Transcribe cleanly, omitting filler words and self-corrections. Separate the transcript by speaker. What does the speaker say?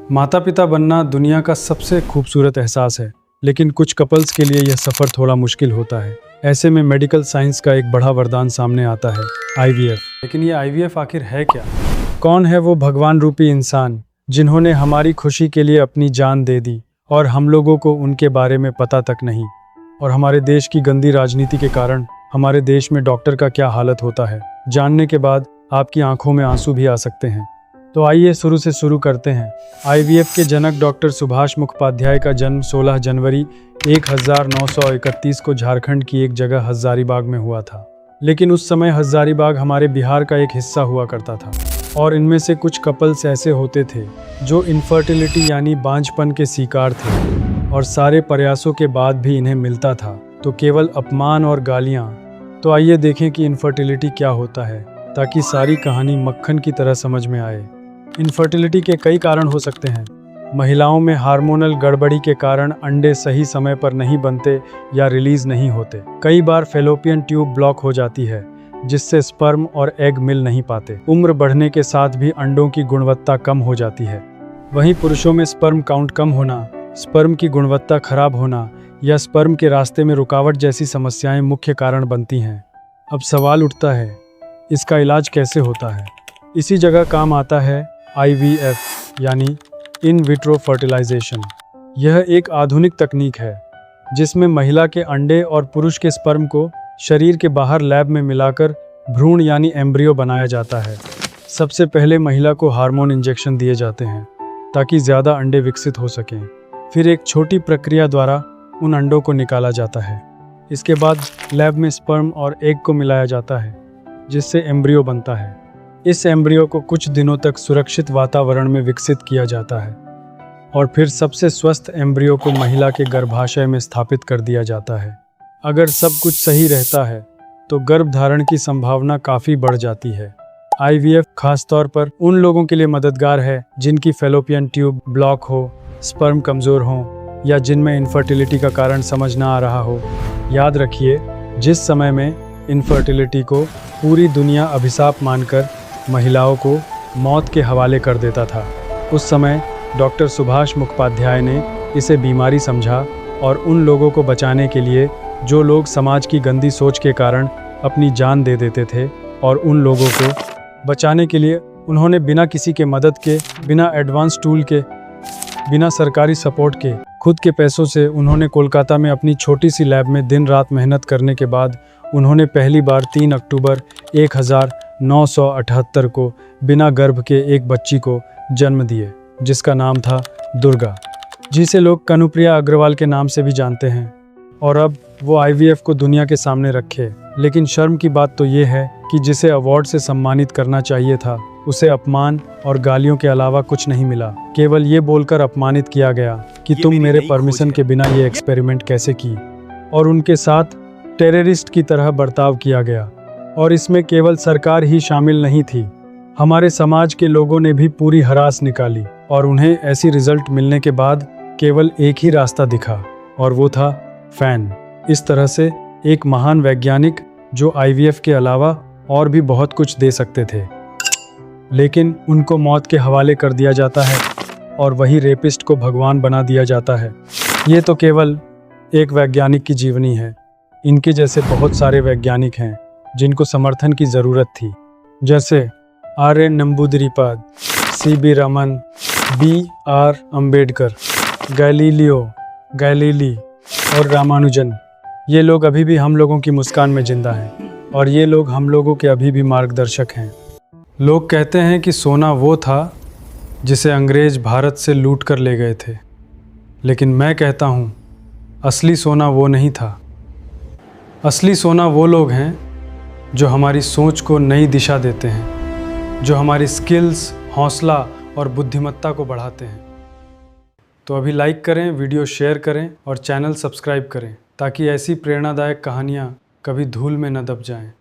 Speaker 1: माता पिता बनना दुनिया का सबसे खूबसूरत एहसास है, लेकिन कुछ कपल्स के लिए यह सफ़र थोड़ा मुश्किल होता है। ऐसे में मेडिकल साइंस का एक बड़ा वरदान सामने आता है, IVF। लेकिन ये IVF आखिर है क्या? कौन है वो भगवान रूपी इंसान जिन्होंने हमारी खुशी के लिए अपनी जान दे दी और हम लोगों को उनके बारे में पता तक नहीं? और हमारे देश की गंदी राजनीति के कारण हमारे देश में डॉक्टर का क्या हालत होता है, जानने के बाद आपकी आंखों में आंसू भी आ सकते हैं। तो आइए शुरू से शुरू करते हैं। IVF के जनक डॉक्टर सुभाष मुखोपाध्याय का जन्म 16 जनवरी 1931 को झारखंड की एक जगह हजारीबाग में हुआ था। लेकिन उस समय हजारीबाग हमारे बिहार का एक हिस्सा हुआ करता था और इनमें से कुछ कपल्स ऐसे होते थे जो इनफर्टिलिटी यानी बांझपन के शिकार थे और सारे प्रयासों के बाद भी इन्हें मिलता था तो केवल अपमान और गालियाँ। तो आइए देखें कि इनफर्टिलिटी क्या होता है, ताकि सारी कहानी मक्खन की तरह समझ में आए। इनफर्टिलिटी के कई कारण हो सकते हैं। महिलाओं में हार्मोनल गड़बड़ी के कारण अंडे सही समय पर नहीं बनते या रिलीज नहीं होते। कई बार फैलोपियन ट्यूब ब्लॉक हो जाती है, जिससे स्पर्म और एग मिल नहीं पाते। उम्र बढ़ने के साथ भी अंडों की गुणवत्ता कम हो जाती है। वहीं पुरुषों में स्पर्म काउंट कम होना, स्पर्म की गुणवत्ता खराब होना या स्पर्म के रास्ते में रुकावट जैसी समस्याएं मुख्य कारण बनती हैं। अब सवाल उठता है, इसका इलाज कैसे होता है? इसी जगह काम आता है IVF यानी इन विट्रो फर्टिलाइजेशन। यह एक आधुनिक तकनीक है जिसमें महिला के अंडे और पुरुष के स्पर्म को शरीर के बाहर लैब में मिलाकर भ्रूण यानी एम्ब्रियो बनाया जाता है। सबसे पहले महिला को हार्मोन इंजेक्शन दिए जाते हैं ताकि ज़्यादा अंडे विकसित हो सकें। फिर एक छोटी प्रक्रिया द्वारा उन अंडों को निकाला जाता है। इसके बाद लैब में स्पर्म और एग को मिलाया जाता है, जिससे एम्ब्रियो बनता है। इस एम्ब्रियो को कुछ दिनों तक सुरक्षित वातावरण में विकसित किया जाता है और फिर सबसे स्वस्थ एम्ब्रियो को महिला के गर्भाशय में स्थापित कर दिया जाता है। अगर सब कुछ सही रहता है तो गर्भधारण की संभावना काफ़ी बढ़ जाती है। IVF खासतौर पर उन लोगों के लिए मददगार है जिनकी फैलोपियन ट्यूब ब्लॉक हो, स्पर्म कमज़ोर हों या जिनमें इनफर्टिलिटी का कारण समझ ना आ रहा हो। याद रखिए, जिस समय में इनफर्टिलिटी को पूरी दुनिया अभिशाप मानकर महिलाओं को मौत के हवाले कर देता था, उस समय डॉक्टर सुभाष मुखोपाध्याय ने इसे बीमारी समझा और उन लोगों को बचाने के लिए जो लोग समाज की गंदी सोच के कारण अपनी जान दे देते थे, और उन लोगों को बचाने के लिए उन्होंने बिना किसी के मदद के, बिना एडवांस टूल के, बिना सरकारी सपोर्ट के, खुद के पैसों से उन्होंने कोलकाता में अपनी छोटी सी लैब में दिन रात मेहनत करने के बाद उन्होंने पहली बार 3 अक्टूबर 1978 को बिना गर्भ के एक बच्ची को जन्म दिए, जिसका नाम था दुर्गा, जिसे लोग कनुप्रिया अग्रवाल के नाम से भी जानते हैं। और अब वो IVF को दुनिया के सामने रखे। लेकिन शर्म की बात तो ये है कि जिसे अवार्ड से सम्मानित करना चाहिए था, उसे अपमान और गालियों के अलावा कुछ नहीं मिला। केवल ये बोलकर अपमानित किया गया कि तुम मेरे परमिशन के बिना ये एक्सपेरिमेंट कैसे की, और उनके साथ टेररिस्ट की तरह बर्ताव किया गया। और इसमें केवल सरकार ही शामिल नहीं थी, हमारे समाज के लोगों ने भी पूरी हरास निकाली और उन्हें ऐसी रिजल्ट मिलने के बाद केवल एक ही रास्ता दिखा, और वो था फैन। इस तरह से एक महान वैज्ञानिक जो IVF के अलावा और भी बहुत कुछ दे सकते थे, लेकिन उनको मौत के हवाले कर दिया जाता है और वही रेपिस्ट को भगवान बना दिया जाता है। ये तो केवल एक वैज्ञानिक की जीवनी है। इनके जैसे बहुत सारे वैज्ञानिक हैं जिनको समर्थन की ज़रूरत थी, जैसे RN नंबूदिरीपाद, CB Raman, BR Ambedkar, Galileo Galilei और रामानुजन। ये लोग अभी भी हम लोगों की मुस्कान में जिंदा हैं और ये लोग हम लोगों के अभी भी मार्गदर्शक हैं। लोग कहते हैं कि सोना वो था जिसे अंग्रेज भारत से लूट कर ले गए थे, लेकिन मैं कहता हूँ असली सोना वो नहीं था। असली सोना वो लोग हैं जो हमारी सोच को नई दिशा देते हैं, जो हमारी स्किल्स, हौसला और बुद्धिमत्ता को बढ़ाते हैं। तो अभी लाइक करें, वीडियो शेयर करें और चैनल सब्सक्राइब करें, ताकि ऐसी प्रेरणादायक कहानियाँ कभी धूल में न दब जाएं।